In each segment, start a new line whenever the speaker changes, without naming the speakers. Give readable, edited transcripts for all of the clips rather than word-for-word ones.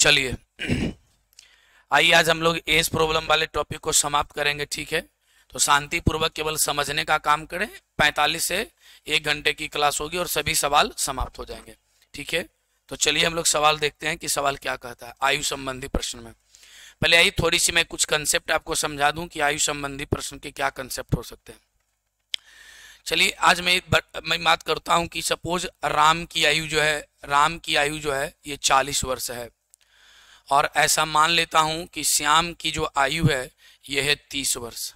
चलिए आइए आज हम लोग एज प्रॉब्लम वाले टॉपिक को समाप्त करेंगे। ठीक है, तो शांति पूर्वक केवल समझने का काम करें। 45 से 1 घंटे की क्लास होगी और सभी सवाल समाप्त हो जाएंगे। ठीक है, तो चलिए हम लोग सवाल देखते हैं कि सवाल क्या कहता है आयु संबंधी प्रश्न में। पहले आइए थोड़ी सी मैं कुछ कंसेप्ट आपको समझा दूं कि आयु संबंधी प्रश्न के क्या कंसेप्ट हो सकते हैं। चलिए आज मैं बात करता हूं कि सपोज राम की आयु जो है ये 40 वर्ष है, और ऐसा मान लेता हूं कि श्याम की जो आयु है यह है 30 वर्ष।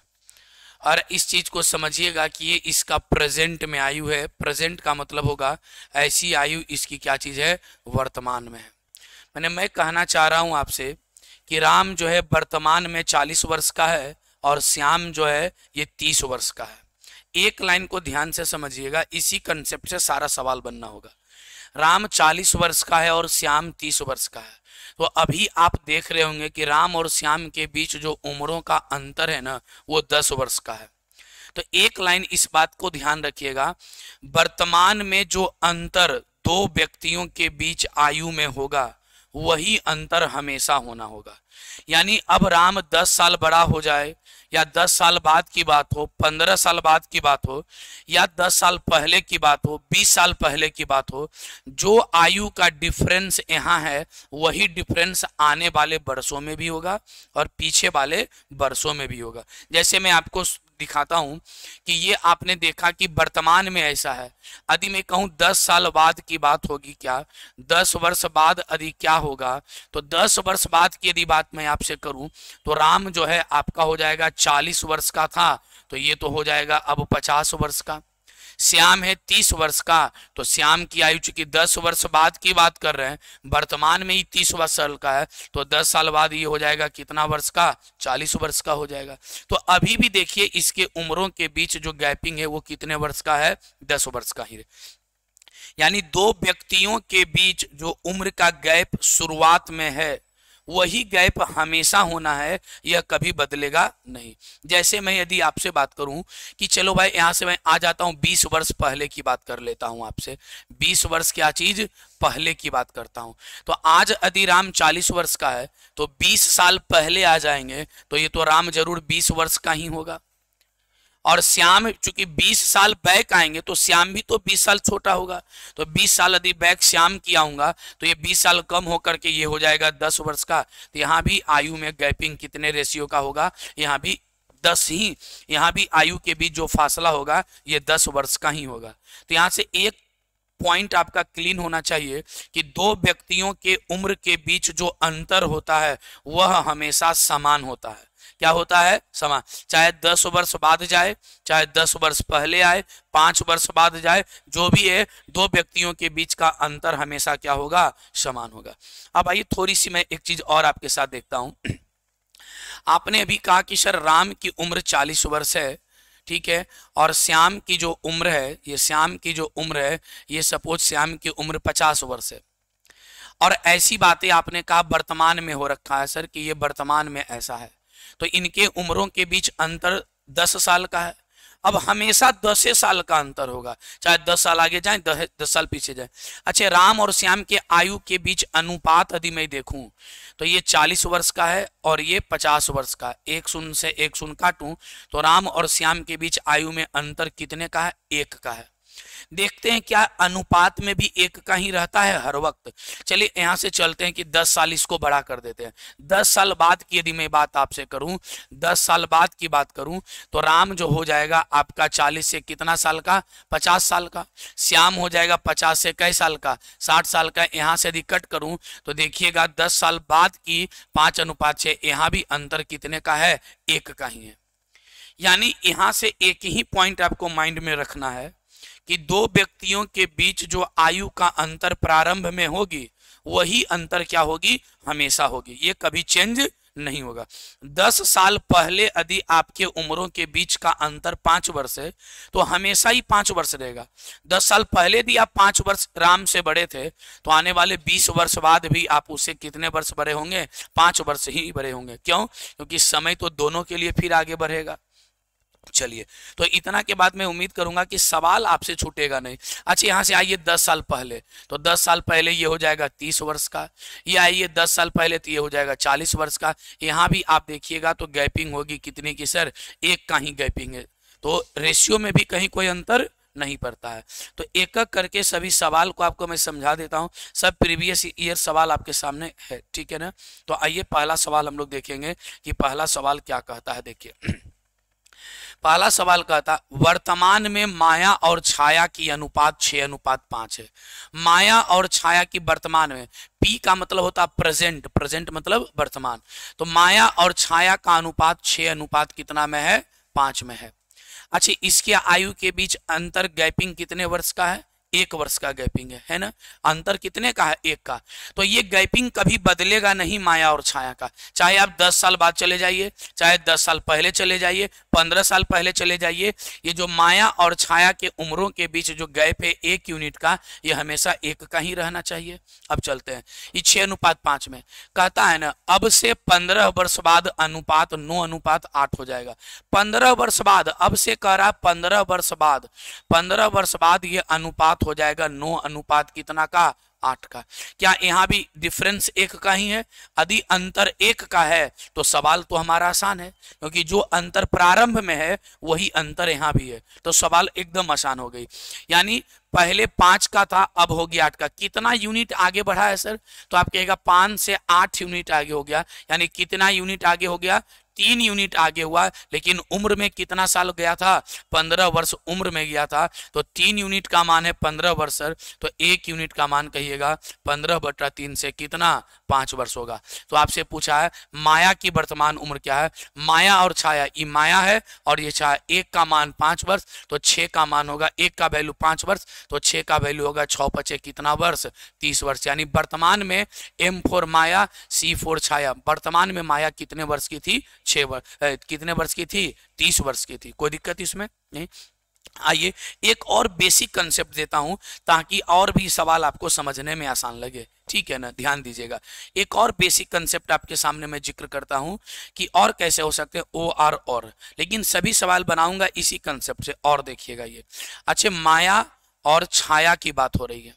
और इस चीज को समझिएगा कि ये इसका प्रेजेंट में आयु है। प्रेजेंट का मतलब होगा ऐसी आयु इसकी क्या चीज है, वर्तमान में है। मैं कहना चाह रहा हूं आपसे कि राम जो है वर्तमान में 40 वर्ष का है और श्याम जो है ये 30 वर्ष का है। एक लाइन को ध्यान से समझिएगा, इसी कंसेप्ट से सारा सवाल बनना होगा। राम 40 वर्ष का है और श्याम 30 वर्ष का है। तो अभी आप देख रहे होंगे कि राम और श्याम के बीच जो उम्रों का अंतर है ना, वो 10 वर्ष का है। तो एक लाइन इस बात को ध्यान रखिएगा, वर्तमान में जो अंतर दो व्यक्तियों के बीच आयु में होगा वही अंतर हमेशा होना होगा। यानी अब राम 10 साल बड़ा हो जाए या 10 साल बाद की बात हो, 15 साल बाद की बात हो, या 10 साल पहले की बात हो, 20 साल पहले की बात हो, जो आयु का डिफरेंस यहाँ है वही डिफरेंस आने वाले वर्षों में भी होगा और पीछे वाले वर्षों में भी होगा। जैसे मैं आपको दिखाता हूं कि ये आपने देखा कि वर्तमान में ऐसा है। यदि मैं कहूं 10 साल बाद की बात होगी क्या, 10 वर्ष बाद यदि क्या होगा, तो 10 वर्ष बाद की यदि बात मैं आपसे करूं तो राम जो है आपका हो जाएगा 40 वर्ष का था, तो ये तो हो जाएगा अब 50 वर्ष का। श्याम है 30 वर्ष का, तो श्याम की आयु चूंकि 10 वर्ष बाद की बात कर रहे हैं, वर्तमान में ही 30 वर्ष साल का है, तो 10 साल बाद ये हो जाएगा कितना वर्ष का, 40 वर्ष का हो जाएगा। तो अभी भी देखिए इसके उम्रों के बीच जो गैपिंग है वो कितने वर्ष का है, 10 वर्ष का ही। यानी दो व्यक्तियों के बीच जो उम्र का गैप शुरुआत में है वही गैप हमेशा होना है, यह कभी बदलेगा नहीं। जैसे मैं यदि आपसे बात करूं कि चलो भाई यहां से मैं आ जाता हूं 20 वर्ष पहले की बात कर लेता हूं आपसे, 20 वर्ष क्या चीज पहले की बात करता हूं। तो आज यदि राम 40 वर्ष का है तो 20 साल पहले आ जाएंगे तो ये तो राम जरूर 20 वर्ष का ही होगा। और श्याम चूंकि 20 साल बैक आएंगे तो श्याम भी तो 20 साल छोटा होगा, तो 20 साल यदि बैक श्याम की आऊंगा तो ये 20 साल कम होकर के ये हो जाएगा 10 वर्ष का। तो यहाँ भी आयु में गैपिंग कितने रेशियो का होगा, यहाँ भी 10 ही, यहाँ भी आयु के बीच जो फासला होगा ये 10 वर्ष का ही होगा। तो यहाँ से एक पॉइंट आपका क्लीन होना चाहिए कि दो व्यक्तियों के उम्र के बीच जो अंतर होता है वह हमेशा समान होता है। क्या होता है, समान। चाहे 10 वर्ष बाद जाए, चाहे 10 वर्ष पहले आए, 5 वर्ष बाद जाए, जो भी है दो व्यक्तियों के बीच का अंतर हमेशा क्या होगा, समान होगा। अब आइए थोड़ी सी मैं एक चीज और आपके साथ देखता हूं। आपने अभी कहा कि सर राम की उम्र 40 वर्ष है, ठीक है, और श्याम की जो उम्र है, ये श्याम की जो उम्र है ये सपोज श्याम की उम्र 50 वर्ष है। और ऐसी बातें आपने कहा वर्तमान में हो रखा है सर कि ये वर्तमान में ऐसा है, तो इनके उम्रों के बीच अंतर 10 साल का है। अब हमेशा 10 साल का अंतर होगा, चाहे 10 साल आगे जाए 10 साल पीछे जाए। अच्छा, राम और श्याम के आयु के बीच अनुपात यदि मैं देखूं तो ये 40 वर्ष का है और ये 50 वर्ष का। एक शून्य से एक शून्य काटूं तो राम और श्याम के बीच आयु में अंतर कितने का है, 1 का है। देखते हैं क्या अनुपात में भी 1 का ही रहता है हर वक्त। चलिए यहां से चलते हैं कि 10 साल इसको बड़ा कर देते हैं। 10 साल बाद की यदि मैं बात आपसे करूं, 10 साल बाद की बात करूं तो राम जो हो जाएगा आपका 40 से कितना साल का, 50 साल का। श्याम हो जाएगा 50 से कई साल का, 60 साल का। यहां से यदि कट करूं तो देखिएगा 10 साल बाद की 5:6, यहां भी अंतर कितने का है, 1 का ही है। यानी यहां से एक ही पॉइंट आपको माइंड में रखना है कि दो व्यक्तियों के बीच जो आयु का अंतर प्रारंभ में होगी वही अंतर क्या होगी, हमेशा होगी, ये कभी चेंज नहीं होगा। 10 साल पहले यदि आपके उम्रों के बीच का अंतर 5 वर्ष है तो हमेशा ही 5 वर्ष रहेगा। 10 साल पहले यदि आप 5 वर्ष राम से बड़े थे तो आने वाले 20 वर्ष बाद भी आप उससे कितने वर्ष बड़े होंगे, 5 वर्ष ही बड़े होंगे। क्यों, क्योंकि समय तो दोनों के लिए फिर आगे बढ़ेगा। चलिए, तो इतना के बाद मैं उम्मीद करूंगा कि सवाल आपसे छूटेगा नहीं। अच्छा, यहाँ से आइए 10 साल पहले, तो 10 साल पहले ये हो जाएगा 30 वर्ष का। ये आइए 10 साल पहले, तो ये हो जाएगा 40 वर्ष का। यहाँ भी आप देखिएगा तो गैपिंग होगी कितनी की सर, एक का ही गैपिंग है, तो रेशियो में भी कहीं कोई अंतर नहीं पड़ता है। तो एक एक करके सभी सवाल को आपको मैं समझा देता हूं। सब प्रीवियस ईयर सवाल आपके सामने है, ठीक है ना। तो आइए पहला सवाल हम लोग देखेंगे कि पहला सवाल क्या कहता है। देखिए पहला सवाल कहता, वर्तमान में माया और छाया की अनुपात 6:5 है। माया और छाया की वर्तमान में, पी का मतलब होता है प्रेजेंट, प्रेजेंट मतलब वर्तमान, तो माया और छाया का अनुपात 6 कितना में है, 5 में है। अच्छा, इसके आयु के बीच अंतर गैपिंग कितने वर्ष का है, 1 वर्ष का गैपिंग है ना। अंतर कितने का है, 1 का। तो ये गैपिंग कभी बदलेगा नहीं माया और छाया का, चाहे आप 10 साल बाद चले जाइए, चाहे 10 साल पहले चले जाइए, 15 साल पहले चले जाइए, ये जो माया और छाया के उम्रों के बीच जो गैप है 1 यूनिट का, ये हमेशा 1 का ही रहना चाहिए। अब चलते हैं, ये 6:5 में कहता है ना, अब से 15 वर्ष बाद अनुपात 9:8 हो जाएगा। 15 वर्ष बाद, अब से कह रहा 15 वर्ष बाद, 15 वर्ष बाद ये अनुपात हो जाएगा 9 कितना का, 8 का। क्या यहाँ भी डिफरेंस 1 का ही है? यदि अंतर 1 का है तो सवाल तो हमारा आसान है, क्योंकि जो अंतर प्रारंभ में है वही अंतर यहाँ भी है, तो सवाल एकदम आसान हो गई। यानी पहले 5 का था, अब हो गया 8 का। कितना यूनिट आगे बढ़ा है सर? तो आप कहेगा 5 से 8 यूनिट आगे हो गया। यानी कितना यूनिट आगे हो गया, 3 यूनिट आगे हुआ। लेकिन उम्र में कितना साल गया था, 15 वर्ष उम्र में गया था। तो 3 यूनिट का मान है 15 वर्ष सर, तो 1 यूनिट का मान कहिएगा 15/3 से कितना, 5 वर्ष होगा। तो आपसे पूछा है माया की वर्तमान उम्र क्या है। माया और छाया, ये माया है और ये छाया, 1 का मान 5 वर्ष, तो 6 का मान होगा, 1 का वैल्यू 5 वर्ष, तो 6 का वैल्यू होगा 6×5 कितना वर्ष, 30 वर्ष। यानी वर्तमान में M4 माया, C4 छाया। वर्तमान में माया कितने वर्ष की थी, 6 वर्ष, कितने वर्ष की थी, 30 वर्ष की थी। कोई दिक्कत इसमें नहीं। आइए एक और बेसिक कंसेप्ट देता हूं ताकि और भी सवाल आपको समझने में आसान लगे, ठीक है ना। ध्यान दीजिएगा, एक और बेसिक कंसेप्ट आपके सामने मैं जिक्र करता हूं कि और कैसे हो सकते हैं, और, लेकिन सभी सवाल बनाऊंगा इसी कंसेप्ट से। और देखिएगा ये, अच्छा माया और छाया की बात हो रही है।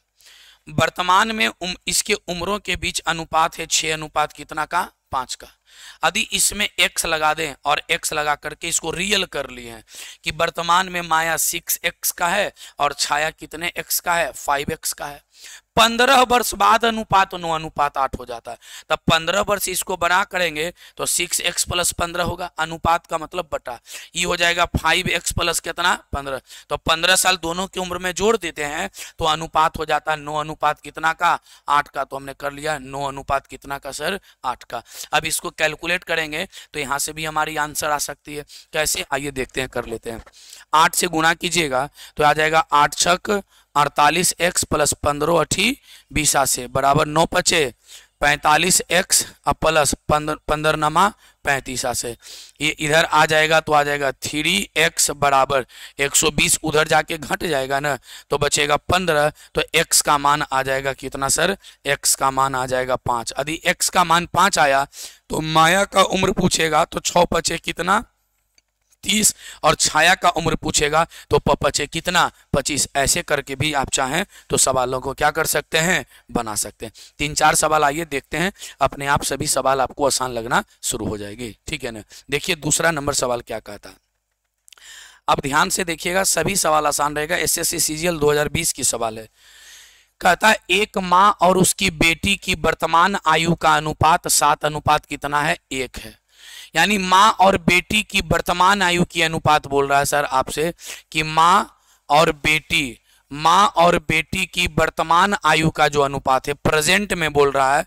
वर्तमान में इसके उम्रों के बीच अनुपात है 6 कितना का, 5 का। यदि इसमें x लगा दें और x लगा करके इसको रियल कर लिए हैं कि वर्तमान में माया 6x का है और छाया कितने x का है, 5x का है। 15 वर्ष बाद अनुपात 9:8 हो जाता है। तब 15 वर्ष इसको बना करेंगे तो 6x + 15 होगा, अनुपात का मतलब बटा, ये हो जाएगा 5x + कितना, 15। तो 15 साल दोनों की उम्र में जोड़ देते हैं तो अनुपात हो जाता है 9 कितना का, 8 का। तो हमने कर लिया 9 कितना का सर, 8 का। अब इसको कैलकुलेट करेंगे तो यहाँ से भी हमारी आंसर आ सकती है। कैसे, आइए देखते हैं, कर लेते हैं। 8 से गुणा कीजिएगा तो आ जाएगा 8 छक 48x + 15 × 20 से बराबर 9×5 45x प्लस 15 35 से। ये इधर आ जाएगा तो आ जाएगा 3x बराबर 120, उधर जाके घट जाएगा ना तो बचेगा 15। तो x का मान आ जाएगा कितना सर, x का मान आ जाएगा 5। यदि x का मान 5 आया तो माया का उम्र पूछेगा तो 6×5 कितना, 30, और छाया का उम्र पूछेगा तो 5×5 कितना, 25। ऐसे करके भी आप चाहें तो सवालों को क्या कर सकते हैं, बना सकते हैं। 3-4 सवाल आइए देखते हैं, अपने आप सभी सवाल आपको आसान लगना शुरू हो जाएगी, ठीक है ना। देखिए दूसरा नंबर सवाल क्या कहता है। अब ध्यान से देखिएगा, सभी सवाल आसान रहेगा। SSC CGL 2020 की सवाल है। कहता है एक माँ और उसकी बेटी की वर्तमान आयु का अनुपात 7 कितना है, 1 है। यानी माँ और बेटी की वर्तमान आयु की अनुपात बोल रहा है सर आपसे कि माँ और बेटी की वर्तमान आयु का जो अनुपात है, प्रेजेंट में बोल रहा है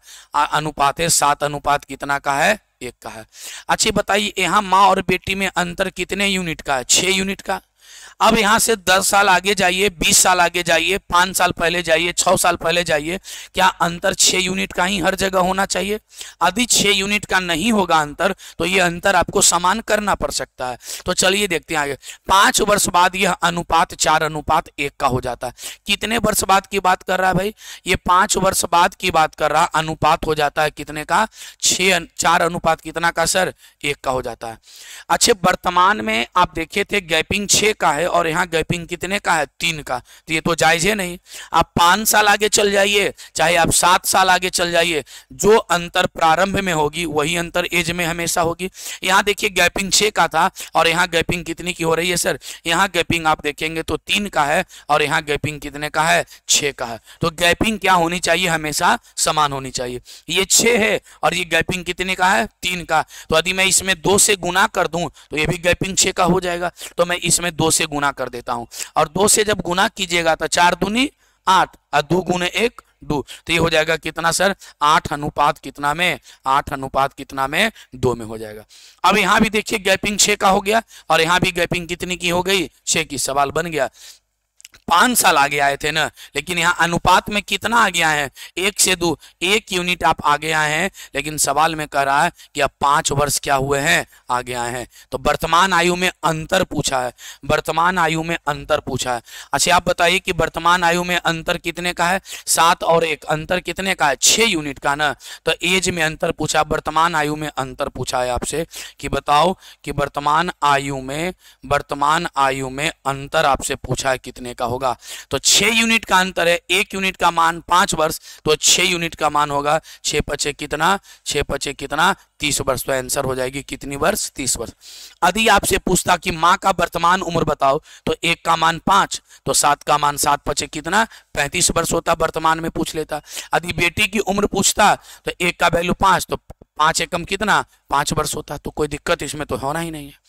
अनुपात है 7 कितना का है, 1 का है। अच्छा बताइए यहाँ माँ और बेटी में अंतर कितने यूनिट का है, 6 यूनिट का। अब यहां से 10 साल आगे जाइए, 20 साल आगे जाइए, 5 साल पहले जाइए, 6 साल पहले जाइए, क्या अंतर 6 यूनिट का ही हर जगह होना चाहिए? यदि 6 यूनिट का नहीं होगा अंतर, तो ये अंतर आपको समान करना पड़ सकता है। तो चलिए देखते हैं आगे। 5 वर्ष बाद यह अनुपात 4:1 का हो जाता है। कितने वर्ष बाद की बात कर रहा है भाई? ये 5 वर्ष बाद की बात कर रहा, अनुपात हो जाता है कितने का? 4 अनुपात कितना का सर? 1 का हो जाता है। अच्छे, वर्तमान में आप देखे थे गैपिंग 6 का है और यहाँ गैपिंग कितने का है? 3 का। तो ये तो जायज है नहीं। आप 5 साल आगे चल जाइए, चाहे आप 7 साल आगे चल जाइए, जो अंतर प्रारंभ में होगी वही अंतर एज में हमेशा होगी। यहाँ देखिए गैपिंग 6 का था और यहाँ गैपिंग कितनी की हो रही है सर? यहाँ गैपिंग आप देखेंगे तो 3 का है और यहाँ गैपिंग कितने का है? 6 का है। तो गैपिंग क्या होनी चाहिए? हमेशा समान होनी चाहिए। ये 6 है और ये गैपिंग कितने का है? 3 का। तो यदि मैं इसमें 2 से गुना कर दूं तो ये भी गैपिंग 6 का हो जाएगा। तो मैं इसमें 2 से गुना कर देता हूं और 2 से जब गुना कीजिएगा तो 4 दूनी 8 और 2 गुने 1 2, तो ये हो जाएगा कितना सर? 8 अनुपात कितना में? 8 अनुपात कितना में? 2 में हो जाएगा। अब यहां भी देखिए गैपिंग 6 का हो गया और यहां भी गैपिंग कितनी की हो गई? 6 की। सवाल बन गया। 5 साल आगे आए थे ना, लेकिन यहाँ अनुपात में कितना आगे आए हैं? 1 से 2, 1 यूनिट आप आगे आए हैं, लेकिन सवाल में कह रहा है कि अब 5 वर्ष क्या हुए हैं? आगे आए हैं। तो वर्तमान आयु में अंतर पूछा है, वर्तमान आयु में अंतर पूछा है। अच्छा, आप बताइए कि वर्तमान आयु में अंतर कितने का है? 7 और 1 अंतर कितने का है? 6 यूनिट का ना। तो एज में अंतर पूछा, वर्तमान आयु में अंतर पूछा है आपसे कि बताओ कि वर्तमान आयु में अंतर आपसे पूछा है कितने का होगा? तो 6 यूनिट का अंतर है, 1 यूनिट का मान 5 वर्ष, तो 6 यूनिट का मान होगा 6 पचे कितना? 6 पचे कितना? 30 वर्ष। तो आंसर हो जाएगी कितनी वर्ष? 30 वर्ष। यदि आपसे पूछता कि माँ का वर्तमान उम्र बताओ, तो 1 का मान 5, तो 7 का मान 7 पचे कितना? 35 वर्ष होता, वर्तमान में पूछ लेता। यदि बेटी की उम्र पूछता तो 1 का वैल्यू 5, तो 5 एकम कितना? 5 वर्ष होता। तो कोई दिक्कत इसमें तो होना ही नहीं है।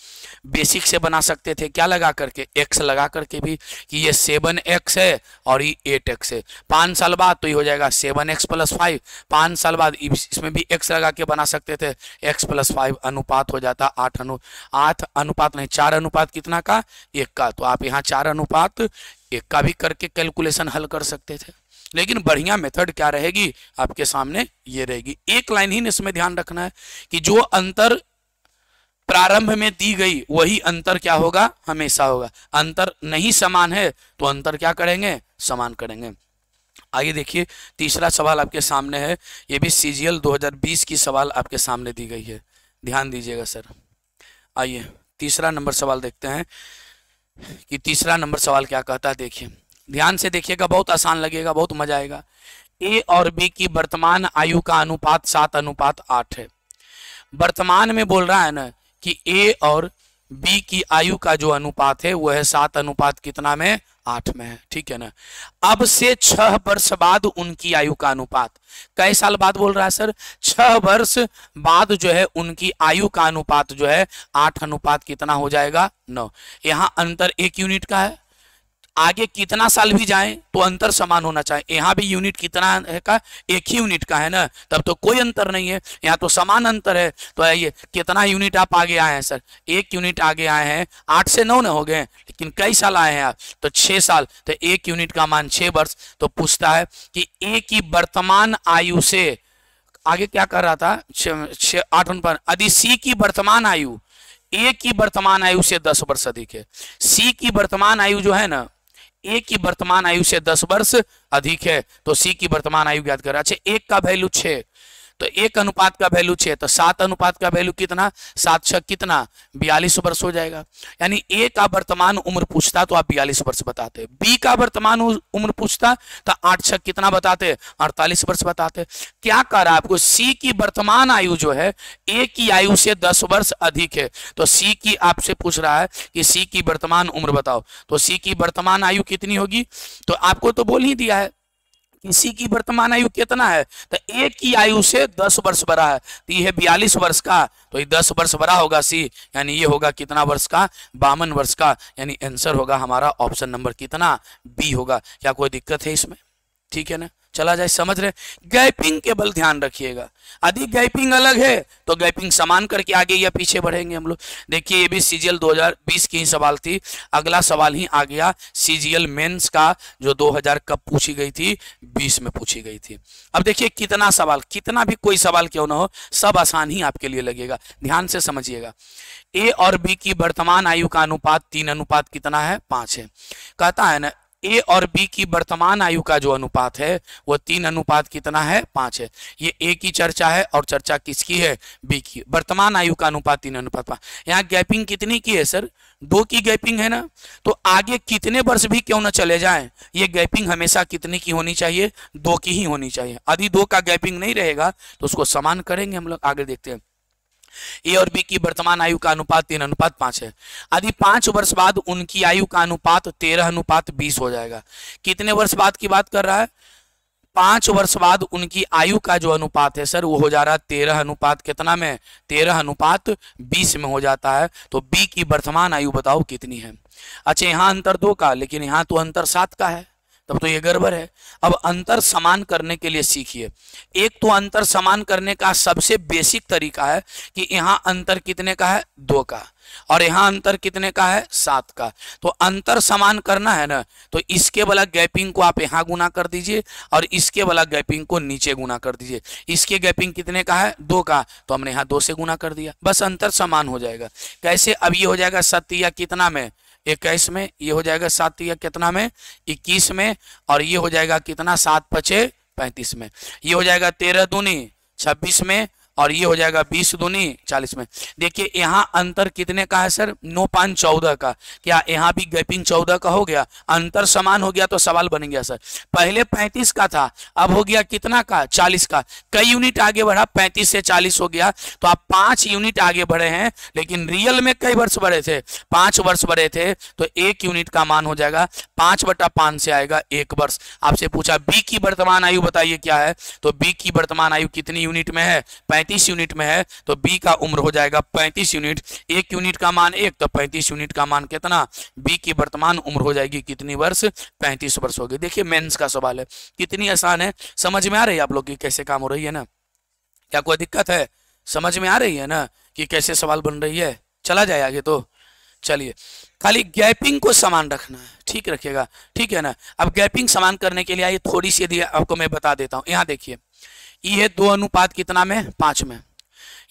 बेसिक से बना सकते थे, क्या लगा करके? x लगा करके भी, कि ये 7x है और ये 8x है। 5 साल बाद तो ये हो जाएगा 7x + 5। 5 साल बाद इसमें भी x लगा के बना सकते थे, x + 5 अनुपात हो जाता 8 अनुपात नहीं, 4 अनुपात कितना का? 1 का। तो आप यहाँ 4 अनुपात 1 का भी करके कैलकुलेशन हल कर सकते थे। लेकिन बढ़िया मेथड क्या रहेगी आपके सामने? ये रहेगी। एक लाइन ही इसमें ध्यान रखना है कि जो अंतर प्रारंभ में दी गई वही अंतर क्या होगा? हमेशा होगा। अंतर नहीं समान है तो अंतर क्या करेंगे? समान करेंगे। आइए देखिए, तीसरा सवाल आपके सामने है। ये भी CGL 2020 की सवाल आपके सामने दी गई है, ध्यान दीजिएगा सर। आइए तीसरा नंबर सवाल देखते हैं कि तीसरा नंबर सवाल क्या कहता है। देखिए, ध्यान से देखिएगा, बहुत आसान लगेगा, बहुत मजा आएगा। A और B की वर्तमान आयु का अनुपात 7:8 है। वर्तमान में बोल रहा है ना कि A और B की आयु का जो अनुपात है वह है 7 कितना में? 8 में है। ठीक है ना। अब से 6 वर्ष बाद उनकी आयु का अनुपात, कई साल बाद बोल रहा है सर? 6 वर्ष बाद जो है उनकी आयु का अनुपात जो है 8 कितना हो जाएगा? 9। यहाँ अंतर 1 यूनिट का है, आगे कितना साल भी जाएं तो अंतर समान होना चाहिए। यहाँ भी यूनिट कितना है का? 1 ही यूनिट का है ना, तब तो कोई अंतर नहीं है, यहाँ तो समान अंतर है। तो ये कितना यूनिट आप आगे आए हैं सर? 1 यूनिट आगे आए हैं। 8 से 9 न हो गए, लेकिन कई साल आए हैं आप? तो 6 साल। तो 1 यूनिट का मान 6 वर्ष। तो पूछता है कि A की वर्तमान आयु से, आगे क्या कर रहा था? 8 पर, यदि C की वर्तमान आयु A की वर्तमान आयु से 10 वर्ष अधिक है, C की वर्तमान आयु जो है ना A की वर्तमान आयु से 10 वर्ष अधिक है, तो C की वर्तमान आयु ज्ञात करा। अच्छा, 1 का वैल्यू 6, तो 1 अनुपात का वैल्यू 6, तो 7 अनुपात का वैल्यू कितना? 7 6 कितना? 42 वर्ष हो जाएगा। यानी A का वर्तमान उम्र पूछता तो आप 42 वर्ष बताते, B का वर्तमान उम्र पूछता तो 8 6 कितना बताते? 48 वर्ष बताते। क्या कह रहा है आपको? C की वर्तमान आयु जो है A की आयु से 10 वर्ष अधिक है, तो C की आपसे पूछ रहा है कि C की वर्तमान उम्र बताओ। तो C की वर्तमान आयु कितनी होगी? तो आपको तो बोल ही दिया है किसी की वर्तमान आयु कितना है? तो A की आयु से 10 वर्ष बड़ा है, तो ये है 42 वर्ष का, तो ये 10 वर्ष बड़ा होगा C, यानी ये होगा कितना वर्ष का? 52 वर्ष का। यानी आंसर होगा हमारा ऑप्शन नंबर कितना? B होगा। क्या कोई दिक्कत है इसमें? ठीक है ना। चला जाए, समझ रहे। गैपिंग केवल ध्यान रखिएगा, यदि गैपिंग अलग है तो गैपिंग समान करके आगे या पीछे बढ़ेंगे हम लोग। देखिए ये भी सीजीएल 2020 की ही सवाल थी, अगला सवाल ही आ गया सीजीएल मेंस का, जो 2000 कब पूछी गई थी, 20 में पूछी गई थी। अब देखिए कितना सवाल, कितना भी कोई सवाल क्यों ना हो, सब आसान ही आपके लिए लगेगा, ध्यान से समझिएगा। ए और बी की वर्तमान आयु का अनुपात 3 अनुपात कितना है, 5 है। कहता है ना ए और बी की वर्तमान आयु का जो अनुपात है वो 3 अनुपात कितना है, 5 है। ये ए की चर्चा है और चर्चा किसकी है, बी की। वर्तमान आयु का अनुपात 3 अनुपात 5। यहाँ गैपिंग कितनी की है सर, 2 की गैपिंग है ना, तो आगे कितने वर्ष भी क्यों ना चले जाएं, ये गैपिंग हमेशा कितनी की होनी चाहिए, 2 की ही होनी चाहिए। यदि 2 का गैपिंग नहीं रहेगा तो उसको समान करेंगे हम लोग। आगे देखते हैं, ए और बी की वर्तमान आयु का अनुपात 3 अनुपात 5 है। यदि 5 वर्ष बाद उनकी आयु का अनुपात 13 अनुपात 20 हो जाएगा। कितने वर्ष बाद की बात कर रहा है, 5 वर्ष बाद उनकी आयु का जो अनुपात है सर वो हो जा रहा है 13 अनुपात कितना में, 13 अनुपात 20 में हो जाता है। तो बी की वर्तमान आयु बताओ कितनी है। अच्छा यहाँ अंतर 2 का, लेकिन यहाँ तो अंतर 7 का है, तब तो ये गड़बड़ है। अब अंतर समान करने के लिए सीखिए। एक तो अंतर समान करने का सबसे बेसिक तरीका है कि यहाँ अंतर कितने का है, 2 का, और यहाँ अंतर कितने का है, 7 का। तो अंतर समान करना है ना, तो इसके वाला गैपिंग को आप यहाँ गुना कर दीजिए और इसके वाला गैपिंग को नीचे गुना कर दीजिए। इसके गैपिंग कितने का है, 2 का, तो हमने यहाँ 2 से गुना कर दिया, बस अंतर समान हो जाएगा। कैसे, अब ये हो जाएगा 7 या कितना में, 21 में, ये हो जाएगा 7 या कितना में, 21 में, और ये हो जाएगा कितना, 7 पचे 35 में, ये हो जाएगा 13 दूनी 26 में, और ये हो जाएगा 20 दूनी 40 में। देखिए यहाँ अंतर कितने का है सर, 9 5 14 का। क्या यहाँ भी गैपिंग 14 का हो गया, अंतर समान हो गया, तो सवाल बन गया सर। पहले 35 का था, अब हो गया कितना का, 40 का। कई यूनिट आगे बढ़ा, 35 से 40 हो गया, तो आप 5 यूनिट आगे बढ़े हैं, लेकिन रियल में कई वर्ष बढ़े थे, 5 वर्ष बढ़े थे, तो 1 यूनिट का मान हो जाएगा 5/5 से आएगा 1 वर्ष। आपसे पूछा बी की वर्तमान आयु बताइए क्या है, तो बी की वर्तमान आयु कितनी यूनिट में है, 35 यूनिट में है, तो बी का उम्र हो जाएगा 35 यूनिट। 1 यूनिट का मान 1, तो 35 यूनिट का मान कितना, बी की वर्तमान उम्र हो जाएगी कितनी वर्ष, 35 वर्ष हो गए। देखिए मेंस का सवाल है, कितनी आसान है, समझ में आ रही है आप लोग की कैसे काम हो रही है ना, क्या कोई दिक्कत है, समझ में आ रही है ना कि कैसे सवाल बन रही है। चला जाए आगे, तो चलिए खाली गैपिंग को समान रखना है, ठीक रखिएगा, ठीक है ना। अब गैपिंग समान करने के लिए आइए थोड़ी सी यदि आपको मैं बता देता हूँ। यहाँ देखिए ये है 2 अनुपात कितना में, 5 में,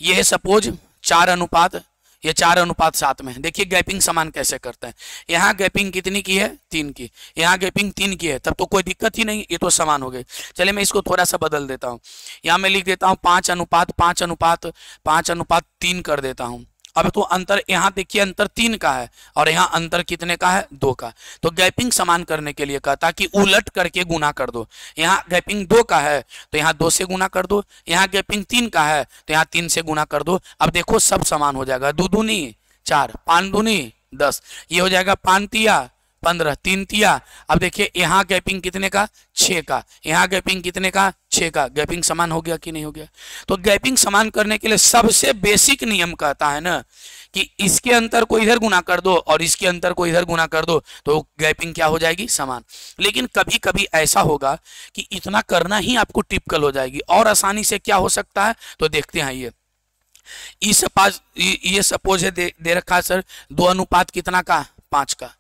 ये है सपोज 4 अनुपात, ये 4 अनुपात 7 में। देखिए गैपिंग समान कैसे करते हैं। यहाँ गैपिंग कितनी की है, 3 की, यहाँ गैपिंग 3 की है, तब तो कोई दिक्कत ही नहीं, ये तो समान हो गए। चलिए मैं इसको थोड़ा सा बदल देता हूँ, यहाँ मैं लिख देता हूँ 5 अनुपात 5 अनुपात 5 अनुपात 3 कर देता हूँ। अब तो अंतर यहाँ देखिए अंतर 3 का है और यहाँ अंतर कितने का है, 2 का। तो गैपिंग समान करने के लिए कहता कि उलट करके गुना कर दो। यहाँ गैपिंग 2 का है तो यहाँ 2 से गुना कर दो, यहाँ गैपिंग 3 का है तो यहाँ 3 से गुना कर दो। अब देखो सब समान हो जाएगा, 2 दूनी 4, 5 दूनी 10, ये हो जाएगा 5 तिया 15, 3 तिया। अब देखिए यहाँ गैपिंग कितने का, 6 का, यहाँ गैपिंग कितने का, 6 का। गैपिंग समान हो गया कि नहीं हो गया। तो गैपिंग समान करने के लिए सबसे बेसिक नियम कहता है ना कि इसके अंतर को इधर गुना कर दो और इसके अंतर को इधर गुना कर दो, तो गैपिंग क्या हो जाएगी, समान। लेकिन कभी कभी ऐसा होगा कि इतना करना ही आपको टिपिकल हो जाएगी। और आसानी से क्या हो सकता है, तो देखते हैं। ये सपोज है दे रखा है सर 2 अनुपात कितना का, 5 का,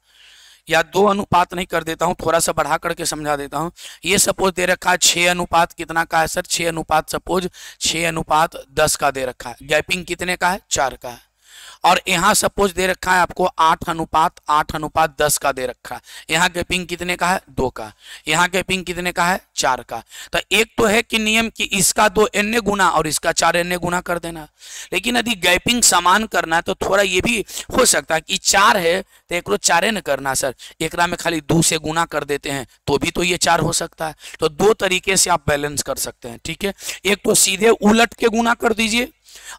या 2 अनुपात नहीं कर देता हूं, थोड़ा सा बढ़ा करके समझा देता हूं। ये सपोज दे रखा है 6 अनुपात कितना का है सर, 6 अनुपात सपोज 6 अनुपात 10 का दे रखा है। गैपिंग कितने का है, 4 का है। और यहाँ सपोज दे रखा है आपको 8 अनुपात 10 का दे रखा है। यहाँ गैपिंग कितने का है, 2 का। यहाँ गैपिंग कितने का है, 4 का। तो एक तो है कि नियम कि इसका 2 n गुना और इसका 4 n गुना कर देना। लेकिन यदि गैपिंग समान करना है तो थोड़ा ये भी हो सकता है कि 4 है तो एक 4 n करना सर, एक में खाली 2 से गुना कर देते हैं तो भी तो ये 4 हो सकता है। तो 2 तरीके से आप बैलेंस कर सकते हैं, ठीक है। एक तो सीधे उलट के गुना कर दीजिए,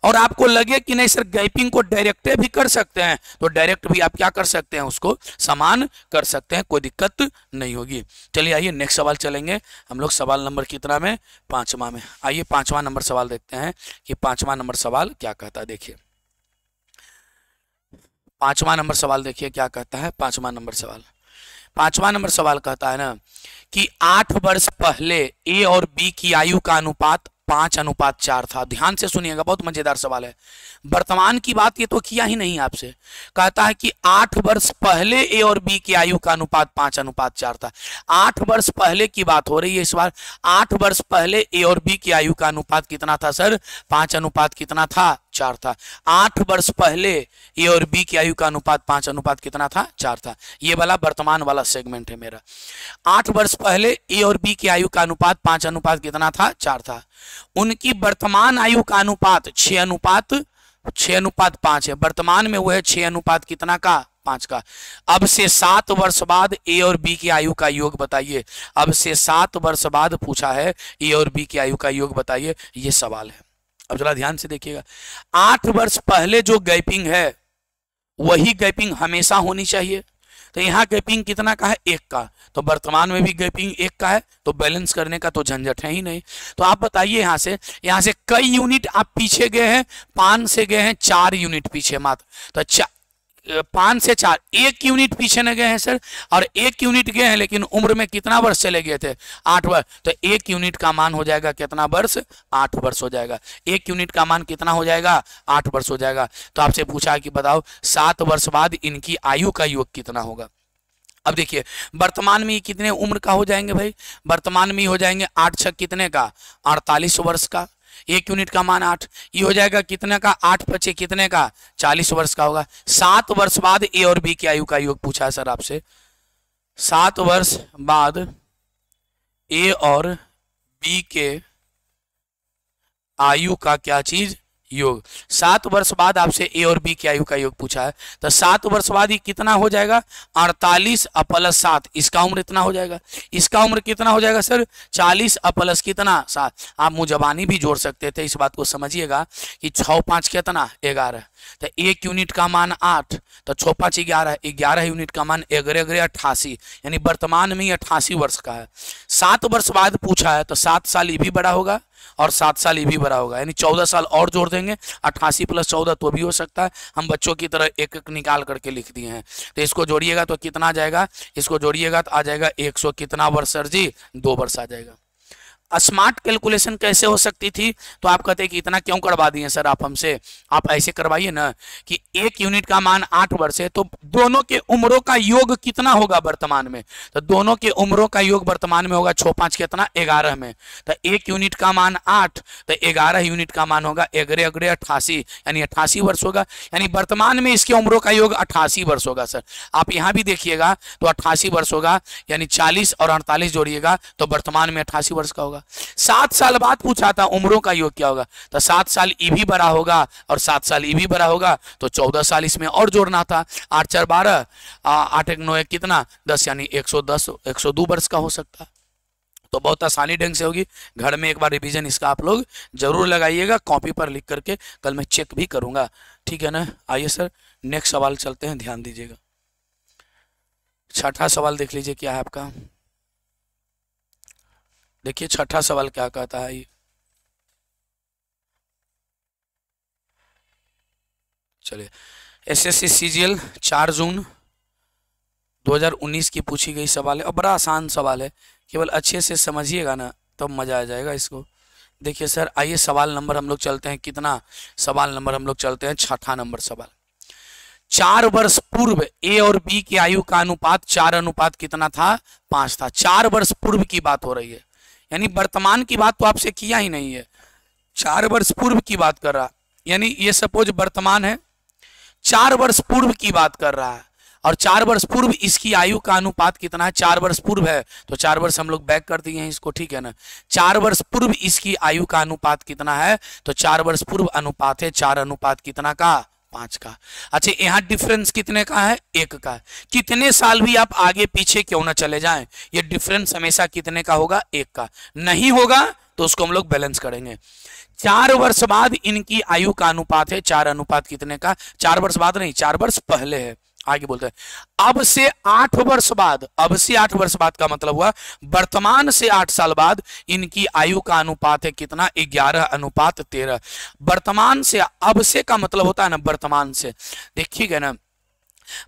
और आपको लगे कि नहीं सर गैपिंग को डायरेक्ट भी कर सकते हैं तो डायरेक्ट भी आप क्या कर सकते हैं, उसको समान कर सकते हैं, कोई दिक्कत नहीं होगी। चलिए आइए नेक्स्ट सवाल चलेंगे हम लोग। सवाल नंबर कितना में, 5वां में। आइए 5वां नंबर सवाल देखते हैं कि 5वां नंबर सवाल क्या कहता है। देखिए 5वां नंबर सवाल देखिए क्या कहता है। 5वां नंबर सवाल 5वां नंबर सवाल कहता है ना कि 8 वर्ष पहले ए और बी की आयु का अनुपात 5:4 था। ध्यान से सुनिएगा, बहुत मजेदार सवाल है। वर्तमान की बात ये तो किया ही नहीं आपसे। कहता है कि 8 वर्ष पहले ए और बी की आयु का अनुपात 5:4 था। 8 वर्ष पहले की बात हो रही है इस बार। 8 वर्ष पहले ए और बी की आयु का अनुपात कितना था सर? 5 कितना था? 4 था। 8 वर्ष पहले ए और बी की आयु का अनुपात 5 कितना था? 4 था। ये वाला वर्तमान वाला सेगमेंट है मेरा। 8 वर्ष पहले ए और बी की आयु का अनुपात 5 कितना था? 4 था। उनकी वर्तमान आयु का अनुपात 6:5 है। वर्तमान में वो है 6 कितना का? 5 का। अब से 7 वर्ष बाद ए और बी की आयु का योग बताइए। अब से 7 वर्ष बाद पूछा है ए और बी की आयु का योग बताइए, ये सवाल है। अब जरा ध्यान से देखिएगा, 8 वर्ष पहले जो गैपिंग है वही गैपिंग हमेशा होनी चाहिए। तो यहाँ गैपिंग कितना का है? 1 का। तो वर्तमान में भी गैपिंग 1 का है, तो बैलेंस करने का तो झंझट है ही नहीं। तो आप बताइए यहाँ से कई यूनिट आप पीछे गए हैं? 5 से गए हैं 4 यूनिट पीछे मात्र। तो 5 से 4, 1 यूनिट पीछे न गए हैं सर। और 1 यूनिट गए हैं, लेकिन उम्र में कितना वर्ष चले गए थे? 8 वर्ष। तो 1 यूनिट का मान हो जाएगा कितना वर्ष? 8 वर्ष हो जाएगा। 1 यूनिट का मान कितना हो जाएगा? 8 वर्ष हो जाएगा। तो आपसे पूछा कि बताओ 7 वर्ष बाद इनकी आयु का योग कितना होगा। अब देखिए, वर्तमान में कितने उम्र का हो जाएंगे भाई? वर्तमान में हो जाएंगे 8 6 कितने का? 48 वर्ष का। 1 यूनिट का मान 8, ये हो जाएगा कितने का? 8 5 कितने का? 40 वर्ष का होगा। 7 वर्ष बाद ए और बी की आयु का योग पूछा है सर आपसे। 7 वर्ष बाद ए और बी के आयु का क्या चीज? योग। 7 वर्ष बाद आपसे ए और बी की आयु का योग पूछा है। तो 7 वर्ष बाद ये कितना हो जाएगा? 48 + 7। इसका उम्र इतना हो जाएगा। इसका उम्र कितना हो जाएगा सर? 40 + कितना? 7। आप मुजबानी भी जोड़ सकते थे, इस बात को समझिएगा कि 6 5 कितना? 11। तो 1 यूनिट का मान 8, तो 6 5 11, 11 यूनिट का मान 88, यानी वर्तमान में 88 वर्ष का है। 7 वर्ष बाद पूछा है, तो 7 साल ये भी बड़ा होगा और 7 साल ये भी बड़ा होगा, यानी 14 साल और जोड़ देंगे। 88 + 14 तो भी हो सकता है। हम बच्चों की तरह एक एक निकाल करके लिख दिए हैं। तो इसको जोड़िएगा तो कितना आ जाएगा? इसको जोड़िएगा तो आ जाएगा 100 कितना वर्ष सर जी? 2 वर्ष आ जाएगा। स्मार्ट कैलकुलेशन कैसे हो सकती थी? तो आप कहते हैं कि इतना क्यों करवा दिए सर आप हमसे? आप ऐसे करवाइए ना कि 1 यूनिट का मान 8 वर्ष है, तो दोनों के उम्रों का योग कितना होगा वर्तमान में? तो दोनों के उम्रों का योग वर्तमान में होगा 6 5 कितना? 11 में। तो 1 यूनिट का मान 8, तो 11 यूनिट का मान होगा 88, यानी 88 वर्ष होगा। यानी वर्तमान में इसके उम्रों का योग 88 वर्ष होगा सर। आप यहाँ भी देखिएगा तो 88 वर्ष होगा, यानी 40 और 48 जोड़िएगा तो वर्तमान में 88 वर्ष का होगा। 7 साल बाद पूछा था उम्रों का योग क्या होगा? तो 7 साल ई भी बड़ा होगा और 7 साल ई भी बड़ा होगा, तो 14 साल इसमें और जोड़ना था। 8 4 12, 8 1 9 1 कितना? 10, यानी 110 102 वर्ष का हो सकता है। तो बहुत आसानी ढंग से होगी। घर में एक बार रिवीजन इसका आप लोग जरूर लगाइएगा, कॉपी पर लिख करके। कल मैं चेक भी करूंगा, ठीक है ना। आइए सर नेक्स्ट सवाल चलते हैं, ध्यान दीजिएगा। 6ठा सवाल देख लीजिए क्या है आपका। देखिए 6ठा सवाल क्या कहता है। चलिए, एसएससी सीजीएल 4 जून 2019 की पूछी गई सवाल है और बड़ा आसान सवाल है, केवल अच्छे से समझिएगा ना तब मजा आ जाएगा इसको। देखिए सर, आइए सवाल नंबर हम लोग चलते हैं कितना? सवाल नंबर हम लोग चलते हैं 6ठा नंबर सवाल। 4 वर्ष पूर्व ए और बी की आयु का अनुपात 4 कितना था? 5 था। 4 वर्ष पूर्व की बात हो रही है, यानी वर्तमान की बात तो आपसे किया ही नहीं है। 4 वर्ष पूर्व की बात कर रहा, यानी ये सपोज वर्तमान है, 4 वर्ष पूर्व की बात कर रहा है। और 4 वर्ष पूर्व इसकी आयु का अनुपात कितना है? 4 वर्ष पूर्व है तो 4 वर्ष हम लोग बैक कर दिए हैं इसको, ठीक है ना। 4 वर्ष पूर्व इसकी आयु का अनुपात कितना है? तो 4 वर्ष पूर्व अनुपात है 4 कितना का? 5 का। अच्छा, यहाँ डिफरेंस कितने का है? 1 का। कितने साल भी आप आगे पीछे क्यों ना चले जाएं, ये डिफरेंस हमेशा कितने का होगा? 1 का। नहीं होगा तो उसको हम लोग बैलेंस करेंगे। 4 वर्ष बाद इनकी आयु का अनुपात है 4 कितने का? 4 वर्ष बाद नहीं, 4 वर्ष पहले है। आगे बोलते हैं अब से 8 वर्ष बाद, अब से 8 वर्ष बाद का मतलब हुआ वर्तमान से 8 साल बाद इनकी आयु का अनुपात है कितना? 11:13। वर्तमान से, अब से का मतलब होता है ना वर्तमान से। देखिएगा ना,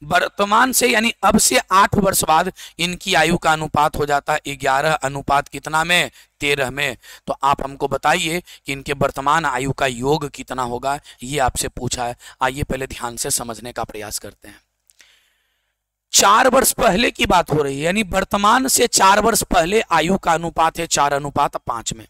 वर्तमान से यानी अब से 8 वर्ष बाद इनकी आयु का अनुपात हो जाता है 11 अनुपात कितना में 13 में। तो आप हमको बताइए कि इनके वर्तमान आयु का योग कितना होगा, ये आपसे पूछा है। आइए पहले ध्यान से समझने का प्रयास करते हैं। 4 वर्ष पहले की बात हो रही है, यानी वर्तमान से 4 वर्ष पहले आयु का अनुपात है 4:5 में।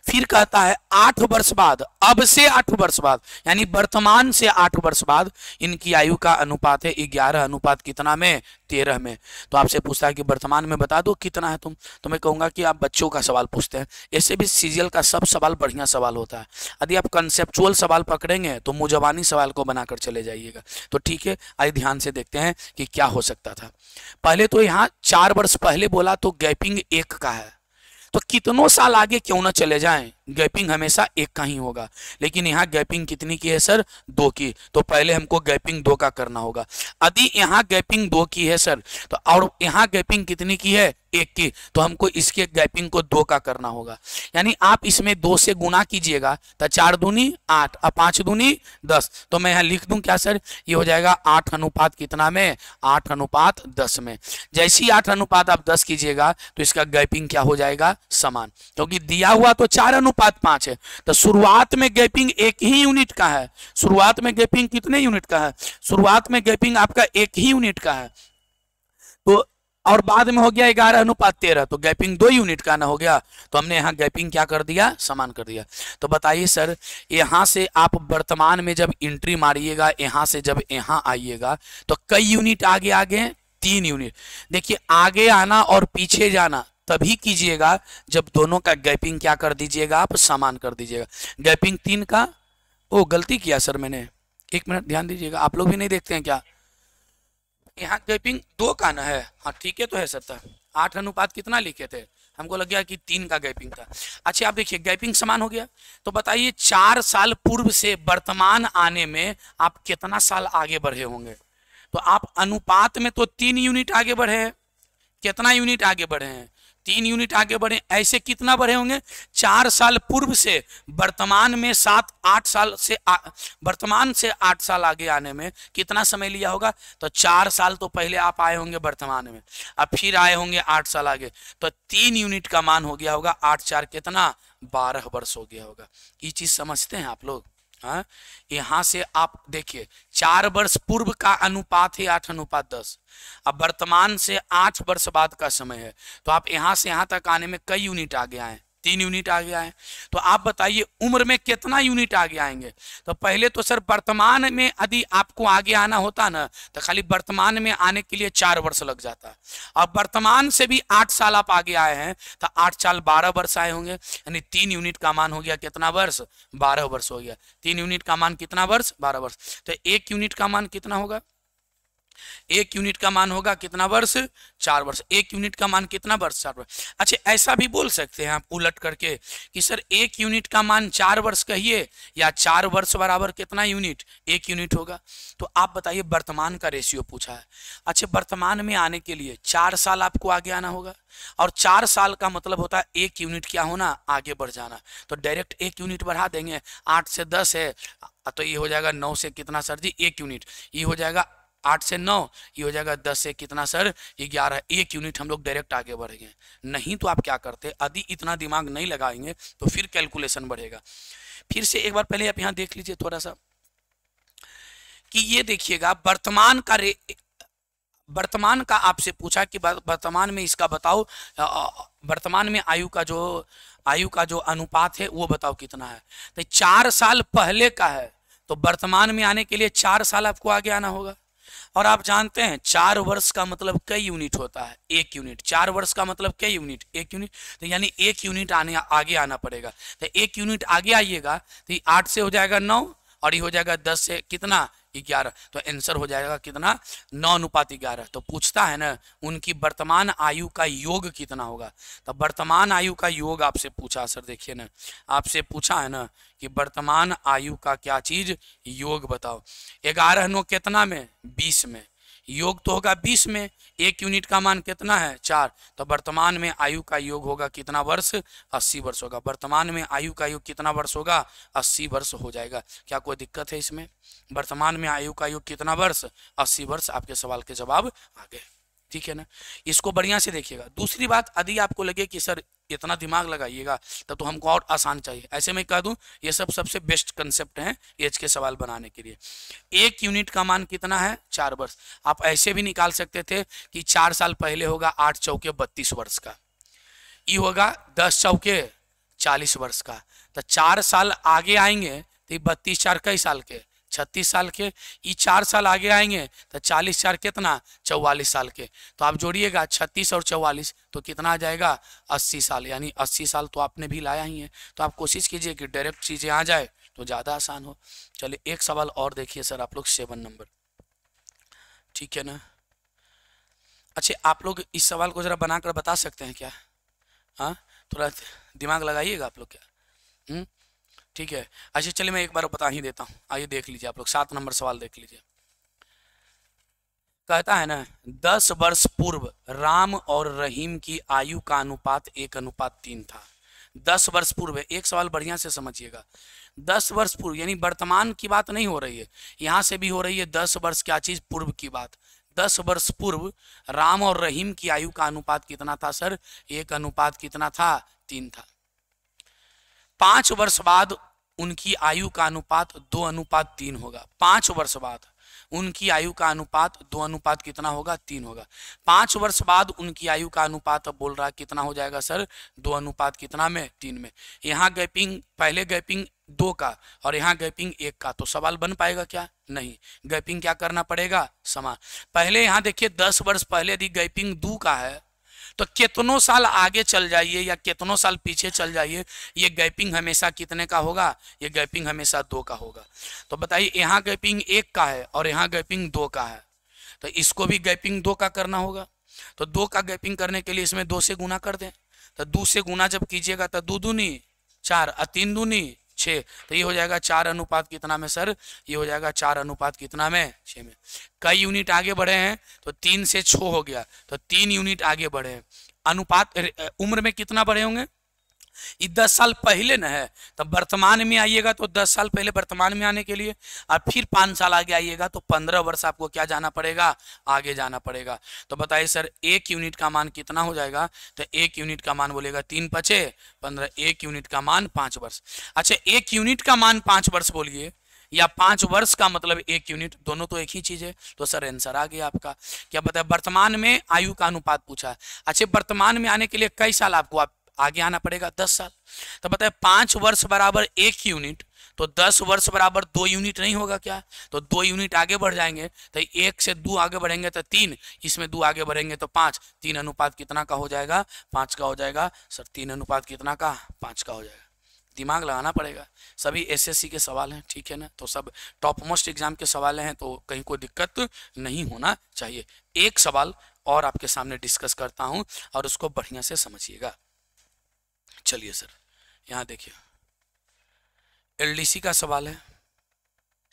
फिर कहता है 8 वर्ष बाद, अब से 8 वर्ष बाद यानी वर्तमान से 8 वर्ष बाद इनकी आयु का अनुपात है 11 अनुपात कितना में 13 में। तो आपसे पूछता है कि वर्तमान में बता दो कितना है तुम, तो मैं कहूंगा कि आप बच्चों का सवाल पूछते हैं। ऐसे भी सीजीएल का सब सवाल बढ़िया सवाल होता है। यदि आप कंसेप्चुअल सवाल पकड़ेंगे तो मुजबानी सवाल को बनाकर चले जाइएगा। तो ठीक है, आइए ध्यान से देखते हैं कि क्या हो सकता था। पहले तो यहाँ 4 वर्ष पहले बोला तो गैपिंग 1 का है, तो कितनों साल आगे क्यों ना चले जाएं, गैपिंग हमेशा 1 का ही होगा। लेकिन यहाँ गैपिंग कितनी की है सर, 2 की। तो पहले हमको गैपिंग 2 का करना होगा। यदि यहाँ गैपिंग 2 की है सर, तो और यहाँ गैपिंग कितनी की है, 1 की, तो हमको इसके गैपिंग को 2 का करना होगा। यानी आप इसमें 2 से गुना कीजिएगा तो 4 दूनी 8 और 5 दूनी 10। तो मैं यहाँ लिख दूं क्या सर, ये हो जाएगा 8 अनुपात कितना में, 8 अनुपात 10 में। जैसे ही 8 अनुपात आप 10 कीजिएगा तो इसका गैपिंग क्या हो जाएगा, समान, क्योंकि दिया हुआ तो 4:5 है। तो शुरुआत में गैपिंग 1 ही यूनिट का है। शुरुआत में गैपिंग कितने यूनिट का है, शुरुआत में गैपिंग आपका 1 ही यूनिट का है। तो और बाद में हो गया 11:13, तो गैपिंग 2 यूनिट का ना हो गया। तो हमने यहाँ गैपिंग क्या कर दिया, समान कर दिया। तो बताइए सर, यहाँ से आप वर्तमान में जब एंट्री मारिएगा, यहाँ से जब यहाँ आइएगा तो कई यूनिट आगे आगे, 3 यूनिट। देखिए आगे आना और पीछे जाना तभी कीजिएगा जब दोनों का गैपिंग क्या कर दीजिएगा, आप समान कर दीजिएगा। गैपिंग 3 का, ओ गलती किया सर मैंने, 1 मिनट ध्यान दीजिएगा। आप लोग भी नहीं देखते हैं क्या, यहाँ गैपिंग 2 का ना है, हाँ ठीक है तो है सर। 8 अनुपात कितना लिखे थे, हमको लग गया कि 3 का गैपिंग था। अच्छा आप देखिए गैपिंग समान हो गया। तो बताइए 4 साल पूर्व से वर्तमान आने में आप कितना साल आगे बढ़े होंगे। तो आप अनुपात में तो 3 यूनिट आगे बढ़े हैं। कितना यूनिट आगे बढ़े हैं, 3 यूनिट आगे बढ़े। ऐसे कितना बढ़े होंगे, 4 साल पूर्व से वर्तमान में 7-8 साल से वर्तमान से 8 साल आगे आने में कितना समय लिया होगा। तो 4 साल तो पहले आप आए होंगे वर्तमान में, अब फिर आए होंगे 8 साल आगे, तो 3 यूनिट का मान हो गया होगा 8×4 कितना, 12 वर्ष हो गया होगा। ये चीज समझते हैं आप लोग। हाँ, यहां से आप देखिए 4 वर्ष पूर्व का अनुपात है 8:10। अब वर्तमान से 8 वर्ष बाद का समय है, तो आप यहां से यहां तक आने में कई यूनिट आगे आए, 3 यूनिट आगे आए। तो आप बताइए उम्र में कितना यूनिट आगे आएंगे। तो पहले तो सर वर्तमान में यदि आपको आगे आना होता ना तो खाली वर्तमान में आने के लिए 4 वर्ष लग जाता। अब वर्तमान से भी 8 साल आप आगे आए हैं तो 8 साल 12 वर्ष आए होंगे, यानी 3 यूनिट का मान हो गया कितना वर्ष, 12 वर्ष हो गया। 3 यूनिट का मान कितना वर्ष, 12 वर्ष। तो 1 यूनिट का मान कितना होगा, 1 यूनिट का मान होगा कितना वर्ष, 4 वर्ष। 1 यूनिट का मान कितना वर्ष, 4 वर्ष। अच्छा ऐसा भी बोल सकते हैं आप उलट करके कि सर 1 यूनिट का मान 4 वर्ष कहिए, या 4 वर्ष बराबर कितना यूनिट, 1 यूनिट होगा। तो आप बताइए वर्तमान का रेशियो पूछा है। अच्छा वर्तमान में आने के लिए 4 साल आपको आगे आना होगा, और 4 साल का मतलब होता है 1 यूनिट क्या होना, आगे बढ़ जाना। तो डायरेक्ट 1 यूनिट बढ़ा देंगे, 8 से 10 है तो ये हो जाएगा 9 से कितना सर जी, 1 यूनिट। ये हो जाएगा 8 से 9, ये हो जाएगा 10 से कितना सर, 11। 1 यूनिट हम लोग डायरेक्ट आगे बढ़ेंगे। नहीं तो आप क्या करते, यदि इतना दिमाग नहीं लगाएंगे तो फिर कैलकुलेशन बढ़ेगा। फिर से एक बार पहले आप यहाँ देख लीजिए थोड़ा सा कि ये देखिएगा वर्तमान का आपसे पूछा कि वर्तमान में इसका बताओ, वर्तमान में आयु का जो अनुपात है वो बताओ कितना है। तो 4 साल पहले का है, तो वर्तमान में आने के लिए 4 साल आपको आगे आना होगा। और आप जानते हैं 4 वर्ष का मतलब कई यूनिट होता है, 1 यूनिट। 4 वर्ष का मतलब कई यूनिट, 1 यूनिट। तो यानी 1 यूनिट आगे आना पड़ेगा। तो 1 यूनिट आगे आइएगा तो 8 से हो जाएगा 9, और ये हो जाएगा 10 से कितना, 11। तो आंसर हो जाएगा कितना, 9:11। तो पूछता है ना उनकी वर्तमान आयु का योग कितना होगा। तो वर्तमान आयु का योग आपसे पूछा सर, देखिए ना आपसे पूछा है ना कि वर्तमान आयु का क्या चीज, योग बताओ। 11 9 कितना में, 20 में। योग तो होगा 20 में, 1 यूनिट का मान कितना है 4, तो वर्तमान में आयु का योग होगा कितना वर्ष 80 वर्ष होगा। वर्तमान में आयु का योग कितना वर्ष होगा 80 वर्ष हो जाएगा। क्या कोई दिक्कत है इसमें? वर्तमान में आयु का योग कितना वर्ष 80 वर्ष। आपके सवाल के जवाब आ गए, ठीक है ना। इसको बढ़िया से देखिएगा। दूसरी बात, यदि आपको लगे कि सर इतना दिमाग लगाइएगा तो हमको और आसान चाहिए, ऐसे में कह दूं ये सब सबसे बेस्ट कंसेप्ट हैं एज के सवाल बनाने के लिए। 1 यूनिट का मान कितना है 4 वर्ष। आप ऐसे भी निकाल सकते थे कि 4 साल पहले होगा 8 चौके 32 वर्ष का, ये होगा 10 चौके 40 वर्ष का। तो 4 साल आगे आएंगे तो 32 4 कई साल के 36 साल के, ये 4 साल आगे आएंगे तो 40 4 कितना 44 साल के। तो आप जोड़िएगा 36 और 44 तो कितना आ जाएगा 80 साल, यानी 80 साल तो आपने भी लाया ही है। तो आप कोशिश कीजिए कि डायरेक्ट चीजें आ जाए तो ज़्यादा आसान हो। चलिए एक सवाल और देखिए सर, आप लोग 7 नंबर, ठीक है ना। अच्छा आप लोग इस सवाल को जरा बनाकर बता सकते हैं क्या? हाँ थोड़ा दिमाग लगाइएगा आप लोग क्या, ठीक है। अच्छा चलिए मैं एक बार बता ही देता हूँ, आइए देख लीजिए आप लोग 7 नंबर सवाल देख लीजिए। कहता है ना 10 वर्ष पूर्व राम और रहीम की आयु का अनुपात 1:3 था। 10 वर्ष पूर्व, एक सवाल बढ़िया से समझिएगा। 10 वर्ष पूर्व यानी वर्तमान की बात नहीं हो रही है, यहाँ से भी हो रही है 10 वर्ष क्या चीज पूर्व की बात। 10 वर्ष पूर्व राम और रहीम की आयु का अनुपात कितना था सर 1:3 कितना था 3 था। 5 वर्ष बाद उनकी आयु का अनुपात 2:3 होगा। 5 वर्ष बाद उनकी आयु का अनुपात 2 कितना होगा 3 होगा। 5 वर्ष बाद उनकी आयु का अनुपात बोल रहा है कितना हो जाएगा सर 2 कितना में 3 में। यहाँ गैपिंग, पहले गैपिंग 2 का और यहाँ गैपिंग 1 का, तो सवाल बन पाएगा क्या? नहीं, गैपिंग क्या करना पड़ेगा समान। पहले यहाँ देखिए 10 वर्ष पहले यदि गैपिंग 2 का है तो कितनों साल आगे चल जाइए या कितनों साल पीछे चल जाइए, ये गैपिंग हमेशा कितने का होगा? ये गैपिंग हमेशा 2 का होगा। तो बताइए यहाँ गैपिंग 1 का है और यहाँ गैपिंग 2 का है, तो इसको भी गैपिंग 2 का करना होगा। तो 2 का गैपिंग करने के लिए इसमें 2 से गुना कर दें। तो 2 से गुना जब कीजिएगा तो 2 दूनी 4 और 3 दूनी 6, तो ये हो जाएगा 4 कितना में सर? ये हो जाएगा 4 कितना में 6 में। कई यूनिट आगे बढ़े हैं तो 3 से 6 हो गया, तो 3 यूनिट आगे बढ़े हैं। अनुपात उम्र में कितना बढ़े होंगे? ये 10 साल पहले न है, तब वर्तमान में आइएगा तो 10 साल पहले वर्तमान में आने के लिए और फिर 5 साल आगे आइएगा तो 15 वर्ष आपको क्या जाना पड़ेगा? आगे जाना पड़ेगा। तो बताइए सर 1 यूनिट का मान कितना हो जाएगा? तो 1 यूनिट का मान बोलेगा 3 पचे 15, 1 यूनिट का मान 5 वर्ष। अच्छा 1 यूनिट का मान 5 वर्ष बोलिए या 5 वर्ष का मतलब 1 यूनिट, दोनों तो एक ही चीज है। तो सर आंसर आ गया आपका। क्या पता है वर्तमान में आयु का अनुपात पूछा है। अच्छा वर्तमान में आने के लिए कई साल आपको आगे आना पड़ेगा? 10 साल। तो बताए 5 वर्ष बराबर 1 यूनिट, तो 10 वर्ष बराबर 2 यूनिट नहीं होगा क्या? तो 2 यूनिट आगे बढ़ जाएंगे तो 1 से 2 आगे बढ़ेंगे तो 3, इसमें 2 आगे बढ़ेंगे तो 5, 3 कितना का हो जाएगा? 5 का हो जाएगा। सर 3 कितना का? 5 का हो जाएगा। दिमाग लगाना पड़ेगा, सभी एसएससी के सवाल हैं, ठीक है ना। तो सब टॉप मोस्ट एग्जाम के सवाल हैं, तो कहीं कोई दिक्कत नहीं होना चाहिए। एक सवाल और आपके सामने डिस्कस करता हूं और उसको बढ़िया से समझिएगा। चलिए सर यहाँ देखिए एलडीसी का सवाल है,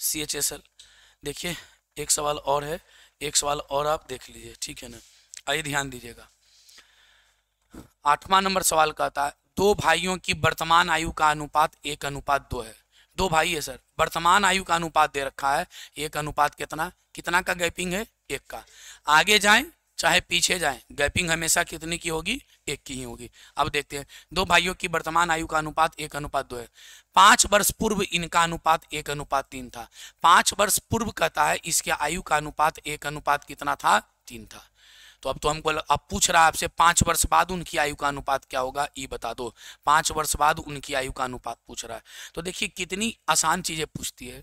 सीएचएसएल। देखिए एक सवाल और है, एक सवाल और आप देख लीजिए, ठीक है ना। आइए ध्यान दीजिएगा। 8वां नंबर सवाल कहता है 2 भाइयों की वर्तमान आयु का अनुपात 1:2 है। 2 भाई है सर, वर्तमान आयु का अनुपात दे रखा है 1:, कितना कितना का गैपिंग है? 1 का। आगे जाएं चाहे पीछे जाएं, गैपिंग हमेशा कितनी की होगी? 1 की ही होगी। अब देखते हैं 2 भाइयों की वर्तमान आयु का अनुपात 1:2 है। 5 वर्ष पूर्व इनका अनुपात 1:3 था। 5 वर्ष पूर्व कहता है इसके आयु का अनुपात 1:, कितना था? 3 था। तो अब तो हमको अब पूछ रहा है आपसे 5 वर्ष बाद उनकी आयु का अनुपात क्या होगा, ये बता दो। 5 वर्ष बाद उनकी आयु का अनुपात पूछ रहा है। तो देखिए कितनी आसान चीजें पूछती है।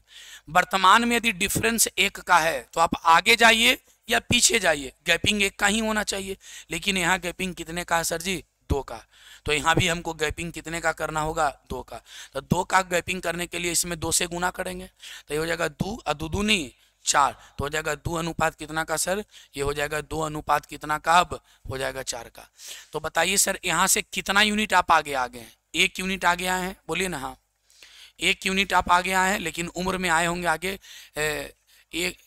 वर्तमान में यदि डिफरेंस 1 का है तो आप आगे जाइए या पीछे जाइए, गैपिंग 1 का ही होना चाहिए। लेकिन यहाँ गैपिंग कितने का है सर जी? 2 का। तो यहाँ भी हमको गैपिंग कितने का करना होगा? 2 का। तो 2 का गैपिंग करने के लिए इसमें 2 से गुना करेंगे तो ये हो जाएगा 2 और 2 दूनी 4, तो हो जाएगा 2 कितना का सर? ये हो जाएगा 2 कितना का? अब हो जाएगा 4 का। तो बताइए सर यहाँ से कितना यूनिट आप आगे आ गए हैं? 1 यूनिट आगे आए हैं, बोलिए ना। हाँ 1 यूनिट आप आगे आए हैं, लेकिन उम्र में आए होंगे आगे एक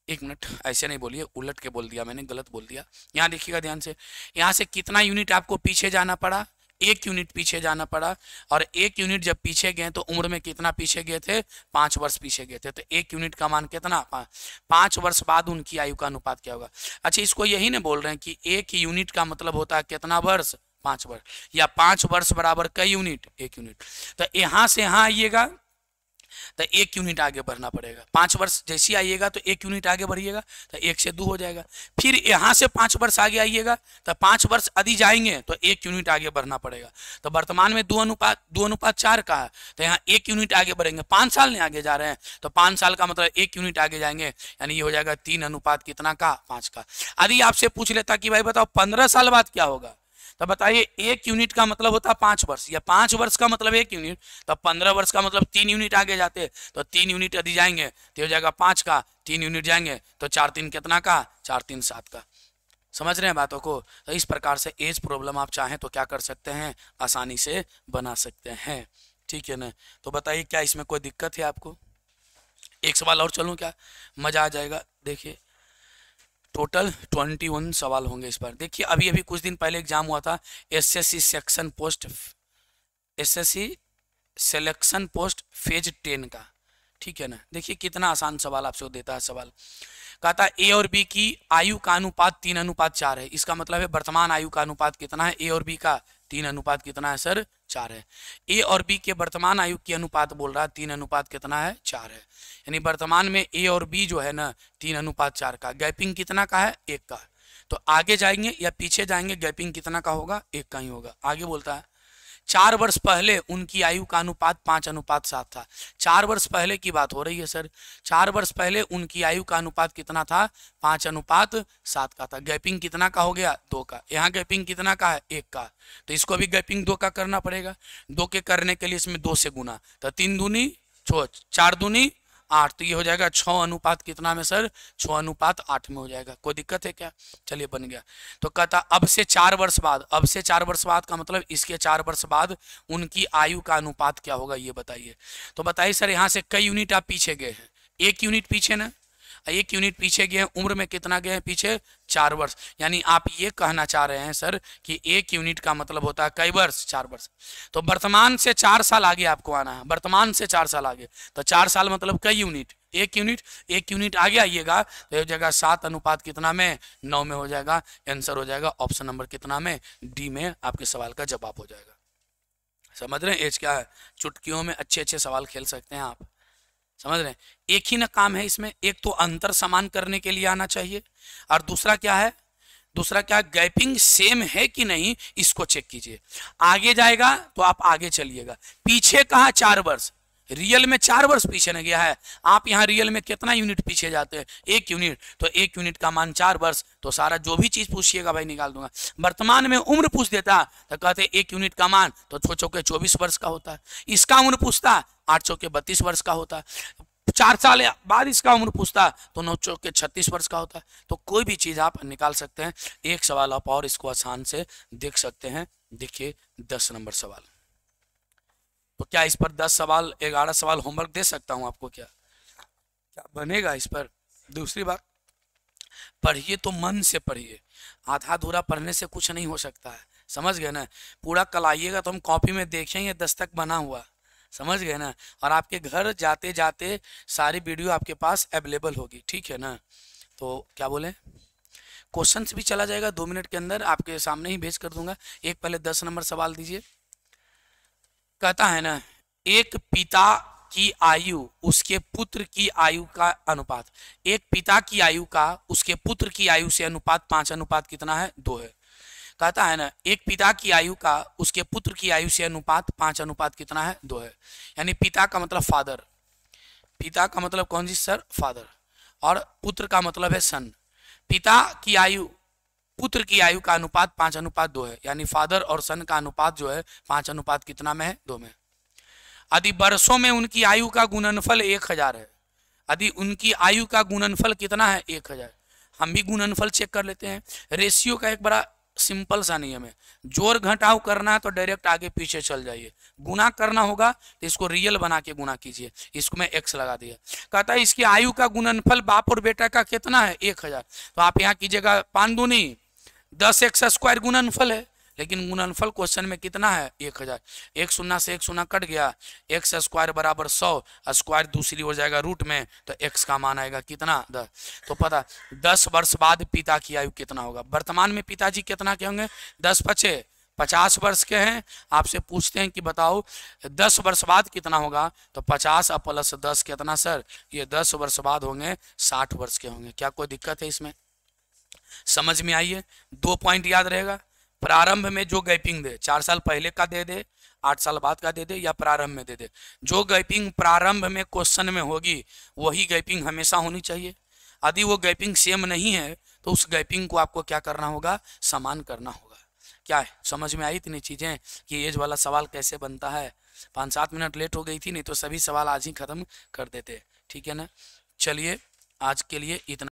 एक मिनट, ऐसे नहीं बोलिए, उलट के बोल दिया मैंने, गलत बोल दिया। यहाँ देखिएगा ध्यान से, यहाँ से कितना यूनिट आपको पीछे जाना पड़ा, 1 यूनिट पीछे जाना पड़ा। और 1 यूनिट जब पीछे गए तो उम्र में कितना पीछे गए थे, 5 वर्ष पीछे गए थे। तो 1 यूनिट का मान कितना, 5 वर्ष बाद उनकी आयु का अनुपात क्या होगा। अच्छा, इसको यही ना बोल रहे हैं कि 1 यूनिट का मतलब होता है कितना वर्ष, 5 वर्ष, या 5 वर्ष बराबर कई यूनिट, 1 यूनिट। तो यहाँ से यहाँ आइएगा तो 1 यूनिट आगे बढ़ना पड़ेगा। 5 वर्ष जैसे आइएगा तो 1 यूनिट आगे बढ़िएगा तो 1 से 2 हो जाएगा। फिर यहाँ से 5 वर्ष आगे आइएगा तो 5 वर्ष यदि जाएंगे तो 1 यूनिट आगे बढ़ना पड़ेगा। तो वर्तमान में 2:4 का है, तो यहाँ 1 यूनिट आगे बढ़ेंगे। 5 साल में आगे जा रहे हैं तो 5 साल का मतलब 1 यूनिट आगे जाएंगे, यानी ये हो जाएगा 3 कितना का, 5 का। यदि आपसे पूछ लेता कि भाई बताओ 15 साल बाद क्या होगा, तो बताइए 1 यूनिट का मतलब होता है 5 वर्ष, या 5 वर्ष का मतलब 1 यूनिट, तो 15 वर्ष का मतलब 3 यूनिट आगे जाते, तो 3 यूनिट यदि जाएंगे तो हो जाएगा 5 का, 3 यूनिट जाएंगे तो 4×3 कितना का, 4×3 7 का। समझ रहे हैं बातों को। तो इस प्रकार से एज प्रॉब्लम आप चाहें तो क्या कर सकते हैं, आसानी से बना सकते हैं, ठीक है ना। तो बताइए क्या इसमें कोई दिक्कत है आपको। एक सवाल और चलूँ क्या, मजा आ जाएगा। देखिए टोटल 21 सवाल होंगे इस पर। देखिए अभी अभी कुछ दिन पहले एग्जाम हुआ था एसएससी सिलेक्शन पोस्ट फेज 10 का, ठीक है ना। देखिए कितना आसान सवाल आपसे देता है। सवाल कहता है ए और बी की आयु का अनुपात 3:4 है। इसका मतलब है वर्तमान आयु का अनुपात कितना है, ए और बी का 3 कितना है सर, 4 है। ए और बी के वर्तमान आयु की अनुपात बोल रहा है 3 कितना है, 4 है। यानी वर्तमान में ए और बी जो है ना 3:4 का, गैपिंग कितना का है, 1 का। तो आगे जाएंगे या पीछे जाएंगे गैपिंग कितना का होगा, 1 का ही होगा। आगे बोलता है 4 वर्ष पहले उनकी आयु का अनुपात 5:7 था। 4 वर्ष पहले की बात हो रही है सर। 4 वर्ष पहले उनकी आयु का अनुपात कितना था, 5:7 का था। गैपिंग कितना का हो गया, 2 का। यहाँ गैपिंग कितना का है, 1 का। तो इसको भी गैपिंग 2 का करना पड़ेगा। 2 के करने के लिए इसमें 2 से गुना, तो 3 दूनी 6, 4 दूनी 8, तो ये हो जाएगा 6 कितना में सर, 6:8 में हो जाएगा। कोई दिक्कत है क्या, चलिए बन गया। तो कहता अब से 4 वर्ष बाद, अब से 4 वर्ष बाद का मतलब इसके 4 वर्ष बाद उनकी आयु का अनुपात क्या होगा ये बताइए। तो बताइए सर यहाँ से कई यूनिट आप पीछे गए हैं, 1 यूनिट पीछे ना, 1 यूनिट पीछे गए हैं। उम्र में कितना गए हैं पीछे, 4 वर्ष। यानी आप ये कहना चाह रहे हैं सर कि 1 यूनिट का मतलब होता है कई वर्ष, 4 वर्ष। तो वर्तमान से 4 साल आगे आपको आना है, वर्तमान से 4 साल आगे। तो 4 साल मतलब कई यूनिट, 1 यूनिट। 1 यूनिट आगे आइएगा तो हो जाएगा 7 कितना में, 9 में हो जाएगा। आंसर हो जाएगा ऑप्शन नंबर कितना में, डी में आपके सवाल का जवाब हो जाएगा। समझ रहे हैं एज क्या है, चुटकियों में अच्छे अच्छे सवाल खेल सकते हैं आप, समझ रहे हैं। एक ही ना काम है इसमें, एक तो अंतर समान करने के लिए आना चाहिए, और दूसरा क्या है, दूसरा क्या, गैपिंग सेम है कि नहीं इसको चेक कीजिए। आगे जाएगा तो आप आगे चलिएगा, पीछे कहा 4 वर्ष, रियल में 4 वर्ष पीछे न गया है। आप यहाँ रियल में कितना यूनिट पीछे जाते हैं, 1 यूनिट। तो 1 यूनिट का मान 4 वर्ष, तो सारा जो भी चीज पूछिएगा भाई निकाल दूंगा। वर्तमान में उम्र पूछ देता तो कहते 1 यूनिट का मान तो 6 चौके 24 वर्ष का होता है। इसका उम्र पूछता 8 चौके 32 वर्ष का होता है। 4 साल बाद इसका उम्र पूछता तो 9 चौके 36 वर्ष का होता है। तो कोई भी चीज आप निकाल सकते हैं। एक सवाल आप और इसको आसान से देख सकते हैं। देखिए 10 नंबर सवाल। तो क्या इस पर 10 सवाल 11 सवाल होमवर्क दे सकता हूं आपको, क्या क्या बनेगा इस पर। दूसरी बात, पढ़िए तो मन से पढ़िए, आधा अधूरा पढ़ने से कुछ नहीं हो सकता है, समझ गए ना। पूरा कल आइएगा तो हम कॉपी में देखेंगे दस्तक बना हुआ, समझ गए ना। और आपके घर जाते जाते सारी वीडियो आपके पास अवेलेबल होगी, ठीक है ना। तो क्या बोले, क्वेश्चंस भी चला जाएगा 2 मिनट के अंदर, आपके सामने ही भेज कर दूंगा। एक पहले 10 नंबर सवाल दीजिए। कहता है ना, एक पिता की आयु उसके पुत्र की आयु का अनुपात, एक पिता की आयु का उसके पुत्र की आयु से अनुपात 5 कितना है, 2 है। कहता है ना, एक पिता की आयु का उसके पुत्र की आयु से अनुपात 5 कितना है, 2 है। यानी पिता का मतलब फादर, पिता का मतलब कौन सी सर, फादर, और पुत्र का मतलब है सन। पिता की आयु पुत्र की आयु का अनुपात 5:2 है। यानी फादर और सन का अनुपात जो है 5 कितना में है, 2 में। यदि वर्षों में उनकी आयु का गुणनफल 1000 है, यदि उनकी आयु का गुणनफल कितना है, 1000। हम भी गुणनफल चेक कर लेते हैं। रेशियो का एक बड़ा सिंपल सा नियम है, जोड़ घटाव करना है तो डायरेक्ट आगे पीछे चल जाइए, गुना करना होगा तो इसको रियल बना के गुना कीजिए, इसको मैं x लगा दिया। कहता है इसकी आयु का गुणनफल बाप और बेटा का कितना है 1000, तो आप यहाँ कीजिएगा 5 दूनी 10x² गुणनफल है, लेकिन गुणनफल क्वेश्चन में कितना है 1000, एक शून्य से एक शून्य कट गया, x² बराबर 100, स्क्वायर दूसरी हो जाएगा रूट में, तो x का मान आएगा कितना 10। तो पता 10 वर्ष बाद पिता की आयु कितना होगा। वर्तमान में पिताजी कितना के होंगे 10 × 5 50 वर्ष के हैं। आपसे पूछते हैं कि बताओ 10 वर्ष बाद कितना होगा, तो 50 + 10 कितना सर, ये 10 वर्ष बाद होंगे 60 वर्ष के होंगे। क्या कोई दिक्कत है इसमें, समझ में आइए। 2 पॉइंट याद रहेगा, प्रारंभ में जो गैपिंग दे 4 साल पहले का दे दे, 8 साल बाद का दे दे, या प्रारंभ में दे दे, जो गैपिंग प्रारंभ में क्वेश्चन में होगी वही गैपिंग हमेशा होनी चाहिए। यदि वो गैपिंग सेम नहीं है तो उस गैपिंग को आपको क्या करना होगा, समान करना होगा। क्या है, समझ में आई इतनी चीजें कि एज वाला सवाल कैसे बनता है। 5-7 मिनट लेट हो गई थी, नहीं तो सभी सवाल आज ही खत्म कर देते। ठीक है ना, चलिए आज के लिए इतना।